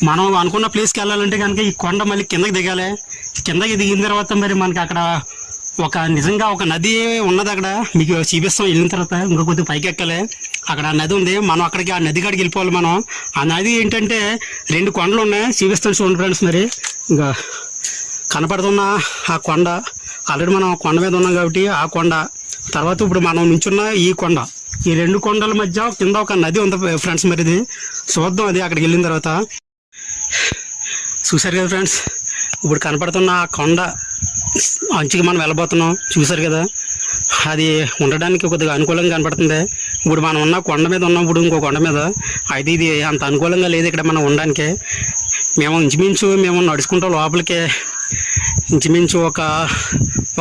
మనం అనుకున్న ప్లేస్కి వెళ్ళాలంటే కనుక ఈ కొండ మళ్ళీ కిందకి దిగాలి. కిందకి దిగిన తర్వాత మరి మనకి అక్కడ నిజంగా ఒక నది ఉన్నది. అక్కడ మీకు చూపిస్తాం. వెళ్ళిన తర్వాత ఇంకా కొద్దిగా పైకి ఎక్కాలి. అక్కడ నది ఉంది. మనం అక్కడికి ఆ నది కాడికి వెళ్ళిపోవాలి. మనం ఆ నది ఏంటంటే 2 కొండలు ఉన్నాయి. చూపిస్తాను చూడండి ఫ్రెండ్స్. మరి ఇంకా కనపడుతున్న ఆ కొండ ఆల్రెడీ మనం కొండ మీద ఉన్నాం కాబట్టి ఆ కొండ తర్వాత ఇప్పుడు మనం నుంచున్న ఈ కొండ, ఈ 2 కొండల మధ్య కింద ఒక నది ఉంది ఫ్రెండ్స్. మరి ఇది చూద్దాం. అది అక్కడికి వెళ్ళిన తర్వాత. చూసారు కదా ఫ్రెండ్స్, ఇప్పుడు కనపడుతున్న ఆ కొండ అంచుకి మనం వెళ్ళబోతున్నాం. చూసారు కదా, అది ఉండడానికి కొద్దిగా అనుకూలంగా కనపడుతుంది. ఇప్పుడు మనం ఉన్న కొండ మీద ఉన్నాం. ఇప్పుడు ఇంకో కొండ మీద అయితే ఇది అంత అనుకూలంగా లేదు ఇక్కడ మనం ఉండడానికి. మేము నడుచుకుంటాం లోపలికి. ఇంచుమించు ఒక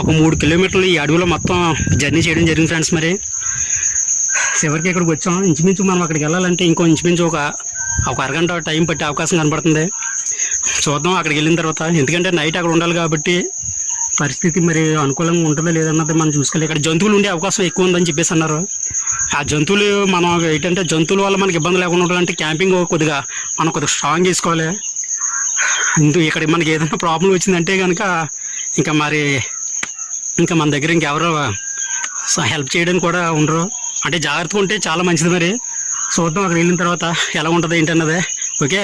3 కిలోమీటర్లు ఈ అడవిలో మొత్తం జర్నీ చేయడం జరిగింది ఫ్రెండ్స్. మరి చివరికి ఇక్కడికి వచ్చాం. ఇంచుమించు మనం అక్కడికి వెళ్ళాలంటే ఇంచుమించు ఒక అరగంట టైం పట్టే అవకాశం కనపడుతుంది. చూద్దాం అక్కడికి వెళ్ళిన తర్వాత. ఎందుకంటే నైట్ అక్కడ ఉండాలి కాబట్టి పరిస్థితి మరి అనుకూలంగా ఉంటుందో లేదన్నది మనం చూసుకోవాలి. ఇక్కడ జంతువులు ఉండే అవకాశం ఎక్కువ ఉందని చెప్పేసి అన్నారు. ఆ జంతువులు మనం ఏంటంటే జంతువుల వల్ల మనకి ఇబ్బంది లేకుండా ఉండాలంటే క్యాంపింగ్ మనం కొద్దిగా స్ట్రాంగ్ చేసుకోవాలి. ఇక్కడ మనకి ఏదైనా ప్రాబ్లం వచ్చిందంటే కనుక ఇంకా మన దగ్గర ఇంకెవరో హెల్ప్ చేయడానికి కూడా ఉండరు. అంటే జాగ్రత్తగా ఉంటే చాలా మంచిది. మరి చూద్దాం అక్కడ వెళ్ళిన తర్వాత ఎలా ఉంటుంది ఏంటన్నదే. ఓకే.